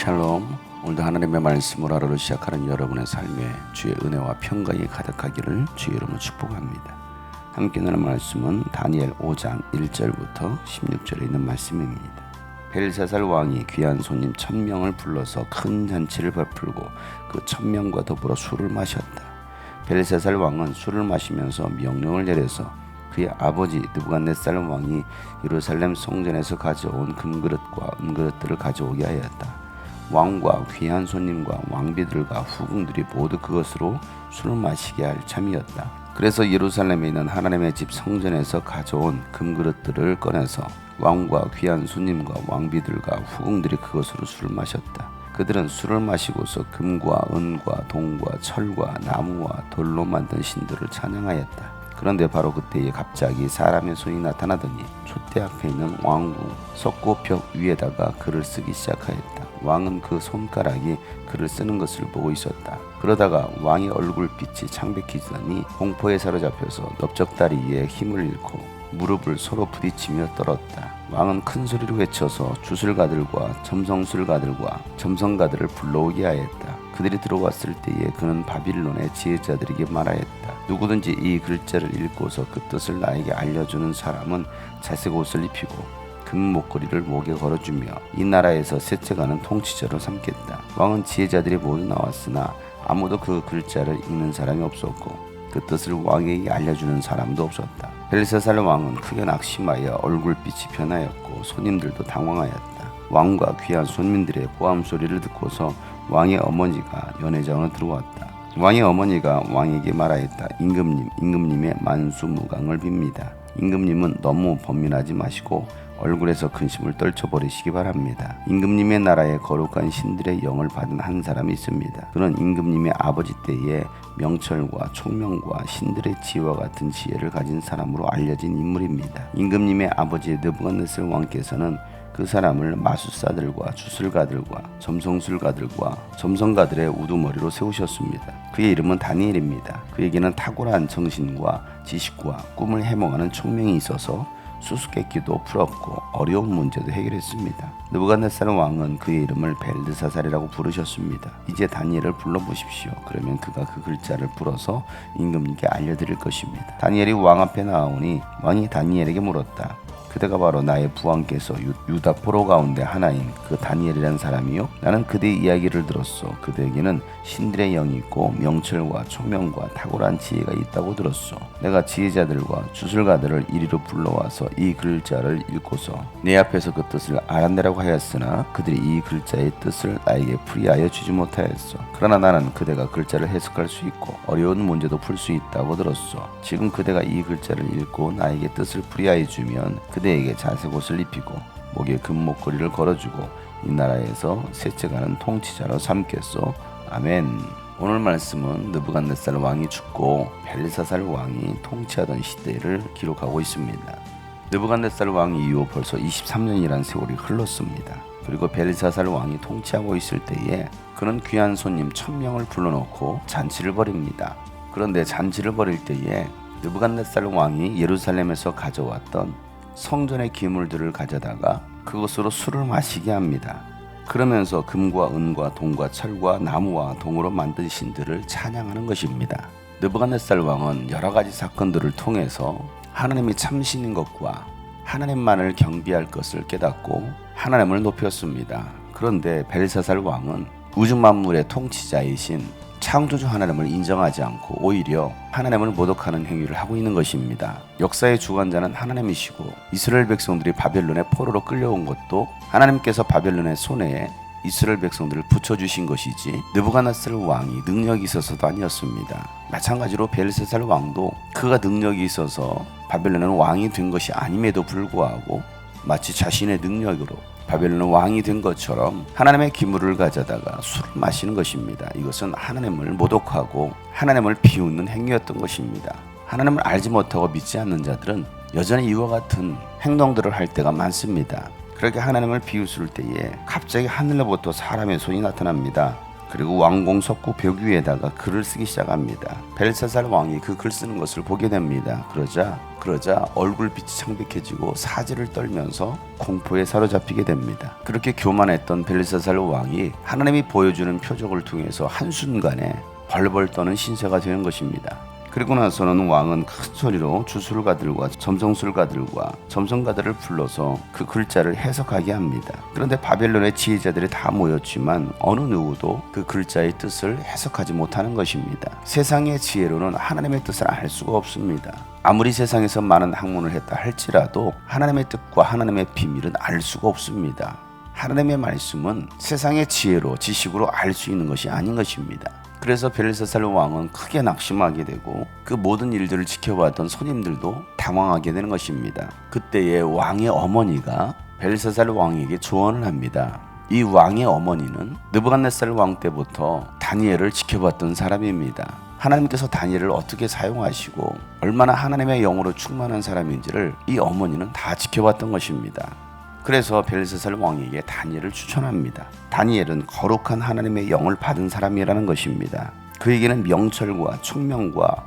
샬롬. 오늘도 하나님의 말씀으로 하루를 시작하는 여러분의 삶에 주의 은혜와 평강이 가득하기를 주의 이름으로 축복합니다. 함께 나눌 말씀은 다니엘 5장 1절부터 16절에 있는 말씀입니다. 벨사살 왕이 귀한 손님 1000명을 불러서 큰 잔치를 베풀고 그 1000명과 더불어 술을 마셨다. 벨사살 왕은 술을 마시면서 명령을 내려서 그의 아버지 느부갓네살 왕이 예루살렘 성전에서 가져온 금그릇과 은그릇들을 가져오게 하였다. 왕과 귀한 손님과 왕비들과 후궁들이 모두 그것으로 술을 마시게 할 참이었다. 그래서 예루살렘에 있는 하나님의 집 성전에서 가져온 금그릇들을 꺼내서 왕과 귀한 손님과 왕비들과 후궁들이 그것으로 술을 마셨다. 그들은 술을 마시고서 금과 은과 동과 철과 나무와 돌로 만든 신들을 찬양하였다. 그런데 바로 그때에 갑자기 사람의 손이 나타나더니 촛대 앞에 있는 왕궁 석고벽 위에다가 글을 쓰기 시작하였다. 왕은 그 손가락이 글을 쓰는 것을 보고 있었다. 그러다가 왕의 얼굴빛이 창백해지더니 공포에 사로잡혀서 넓적다리에 힘을 잃고 무릎을 서로 부딪히며 떨었다. 왕은 큰 소리로 외쳐서 주술가들과 점성술가들과 점성가들을 불러오게 하였다. 그들이 들어왔을 때에 그는 바빌론의 지혜자들에게 말하였다. 누구든지 이 글자를 읽고서 그 뜻을 나에게 알려주는 사람은 자색 옷을 입히고 금 목걸이를 목에 걸어주며 이 나라에서 셋째가는 통치자로 삼겠다. 왕은 지혜자들이 모두 나왔으나 아무도 그 글자를 읽는 사람이 없었고 그 뜻을 왕에게 알려주는 사람도 없었다. 벨사살 왕은 크게 낙심하여 얼굴빛이 변하였고 손님들도 당황하였다. 왕과 귀한 손님들의 고함 소리를 듣고서 왕의 어머니가 연회장으로 들어왔다. 왕의 어머니가 왕에게 말하였다. 임금님의 만수무강을 빕니다. 임금님은 너무 범민하지 마시고 얼굴에서 근심을 떨쳐버리시기 바랍니다. 임금님의 나라에 거룩한 신들의 영을 받은 한 사람이 있습니다. 그는 임금님의 아버지 때에 명철과 총명과 신들의 지혜와 같은 지혜를 가진 사람으로 알려진 인물입니다. 임금님의 아버지 느부갓네살 왕께서는 그 사람을 마술사들과 주술가들과 점성술가들과 점성가들의 우두머리로 세우셨습니다. 그의 이름은 다니엘입니다. 그에게는 탁월한 정신과 지식과 꿈을 해몽하는 총명이 있어서 수수께끼도 풀었고 어려운 문제도 해결했습니다. 느부갓네살 왕은 그의 이름을 벨드사살이라고 부르셨습니다. 이제 다니엘을 불러보십시오. 그러면 그가 그 글자를 풀어서 임금님께 알려드릴 것입니다. 다니엘이 왕 앞에 나오니 왕이 다니엘에게 물었다. 그대가 바로 나의 부왕께서 유다 포로 가운데 하나인 그 다니엘이라는 사람이요? 나는 그대의 이야기를 들었소. 그대에게는 신들의 영이 있고 명철과 총명과 탁월한 지혜가 있다고 들었소. 내가 지혜자들과 주술가들을 이리로 불러와서 이 글자를 읽고서 내 앞에서 그 뜻을 알아내라고 하였으나 그들이 이 글자의 뜻을 나에게 풀이하여 주지 못하였소. 그러나 나는 그대가 글자를 해석할 수 있고 어려운 문제도 풀 수 있다고 들었소. 지금 그대가 이 글자를 읽고 나에게 뜻을 풀이하여 주면 그대에게 자색 옷을 입히고 목에 금 목걸이를 걸어주고 이 나라에서 셋째가는 통치자로 삼겠소. 아멘. 오늘 말씀은 느부갓네살 왕이 죽고 벨사살 왕이 통치하던 시대를 기록하고 있습니다. 느부갓네살 왕 이후 벌써 23년이라는 세월이 흘렀습니다. 그리고 벨사살 왕이 통치하고 있을 때에 그는 귀한 손님 1000명을 불러놓고 잔치를 벌입니다. 그런데 잔치를 벌일 때에 느부갓네살 왕이 예루살렘에서 가져왔던 성전의 기물들을 가져다가 그것으로 술을 마시게 합니다. 그러면서 금과 은과 동과 철과 나무와 동으로 만든 신들을 찬양하는 것입니다. 느부갓네살 왕은 여러 가지 사건들을 통해서 하나님이 참신인 것과 하나님만을 경배할 것을 깨닫고 하나님을 높였습니다. 그런데 벨사살 왕은 우주 만물의 통치자이신 창조주 하나님을 인정하지 않고 오히려 하나님을 모독하는 행위를 하고 있는 것입니다. 역사의 주관자는 하나님이시고 이스라엘 백성들이 바벨론의 포로로 끌려온 것도 하나님께서 바벨론의 손에 이스라엘 백성들을 붙여주신 것이지 느부갓네살 왕이 능력이 있어서도 아니었습니다. 마찬가지로 벨사살 왕도 그가 능력이 있어서 바벨론은 왕이 된 것이 아님에도 불구하고 마치 자신의 능력으로 바벨론은 왕이 된 것처럼 하나님의 기물을 가져다가 술을 마시는 것입니다. 이것은 하나님을 모독하고 하나님을 비웃는 행위였던 것입니다. 하나님을 알지 못하고 믿지 않는 자들은 여전히 이와 같은 행동들을 할 때가 많습니다. 그렇게 하나님을 비웃을 때에 갑자기 하늘로부터 사람의 손이 나타납니다. 그리고 왕궁 석고 벽 위에다가 글을 쓰기 시작합니다. 벨사살 왕이 그 글 쓰는 것을 보게 됩니다. 그러자 얼굴빛이 창백해지고 사지를 떨면서 공포에 사로잡히게 됩니다. 그렇게 교만했던 벨사살 왕이 하나님이 보여주는 표적을 통해서 한순간에 벌벌 떠는 신세가 되는 것입니다. 그리고 나서는 왕은 큰 소리로 주술가들과 점성술가들과 점성가들을 불러서 그 글자를 해석하게 합니다. 그런데 바벨론의 지혜자들이 다 모였지만 어느 누구도 그 글자의 뜻을 해석하지 못하는 것입니다. 세상의 지혜로는 하나님의 뜻을 알 수가 없습니다. 아무리 세상에서 많은 학문을 했다 할지라도 하나님의 뜻과 하나님의 비밀은 알 수가 없습니다. 하나님의 말씀은 세상의 지혜로 지식으로 알 수 있는 것이 아닌 것입니다. 그래서 벨사살 왕은 크게 낙심하게 되고 그 모든 일들을 지켜봤던 손님들도 당황하게 되는 것입니다. 그때에 왕의 어머니가 벨사살 왕에게 조언을 합니다. 이 왕의 어머니는 느부갓네살 왕 때부터 다니엘을 지켜봤던 사람입니다. 하나님께서 다니엘을 어떻게 사용하시고 얼마나 하나님의 영으로 충만한 사람인지를 이 어머니는 다 지켜봤던 것입니다. 그래서 벨사살 왕에게 다니엘을 추천합니다. 다니엘은 거룩한 하나님의 영을 받은 사람이라는 것입니다. 그에게는 명철과 총명과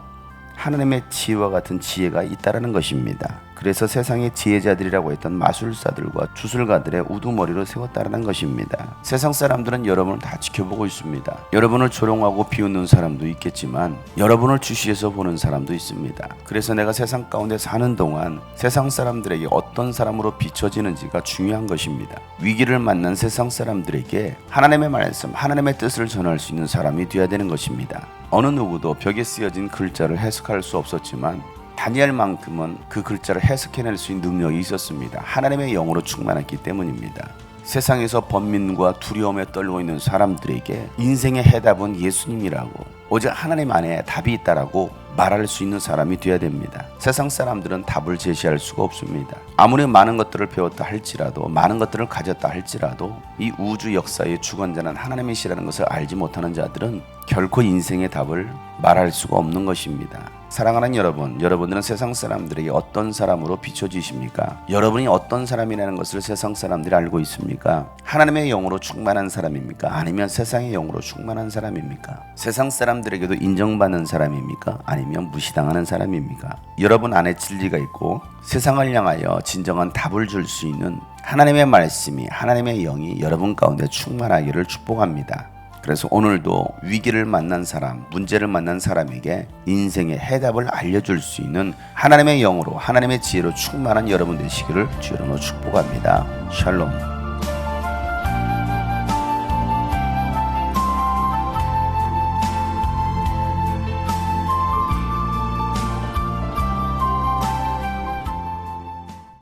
하나님의 지혜와 같은 지혜가 있다라는 것입니다. 그래서 세상의 지혜자들이라고 했던 마술사들과 주술가들의 우두머리로 세웠다라는 것입니다. 세상 사람들은 여러분을 다 지켜보고 있습니다. 여러분을 조롱하고 비웃는 사람도 있겠지만 여러분을 주시해서 보는 사람도 있습니다. 그래서 내가 세상 가운데 사는 동안 세상 사람들에게 어떤 사람으로 비춰지는지가 중요한 것입니다. 위기를 만난 세상 사람들에게 하나님의 말씀, 하나님의 뜻을 전할 수 있는 사람이 되어야 되는 것입니다. 어느 누구도 벽에 쓰여진 글자를 해석할 수 없었지만 다니엘만큼은 그 글자를 해석해낼 수 있는 능력이 있었습니다. 하나님의 영으로 충만했기 때문입니다. 세상에서 번민과 두려움에 떨고 있는 사람들에게 인생의 해답은 예수님이라고, 오직 하나님 안에 답이 있다라고 말할 수 있는 사람이 되어야 됩니다. 세상 사람들은 답을 제시할 수가 없습니다. 아무리 많은 것들을 배웠다 할지라도, 많은 것들을 가졌다 할지라도 이 우주 역사의 주관자는 하나님이시라는 것을 알지 못하는 자들은 결코 인생의 답을 말할 수가 없는 것입니다. 사랑하는 여러분, 여러분들은 세상 사람들에게 어떤 사람으로 비춰지십니까? 여러분이 어떤 사람이라는 것을 세상 사람들이 알고 있습니까? 하나님의 영으로 충만한 사람입니까? 아니면 세상의 영으로 충만한 사람입니까? 세상 사람들에게도 인정받는 사람입니까? 아니면 무시당하는 사람입니까? 여러분 안에 진리가 있고 세상을 향하여 진정한 답을 줄 수 있는 하나님의 말씀이, 하나님의 영이 여러분 가운데 충만하기를 축복합니다. 그래서 오늘도 위기를 만난 사람, 문제를 만난 사람에게 인생의 해답을 알려줄 수 있는 하나님의 영으로, 하나님의 지혜로 충만한 여러분 되시기를 주의 이름으로 축복합니다. 샬롬.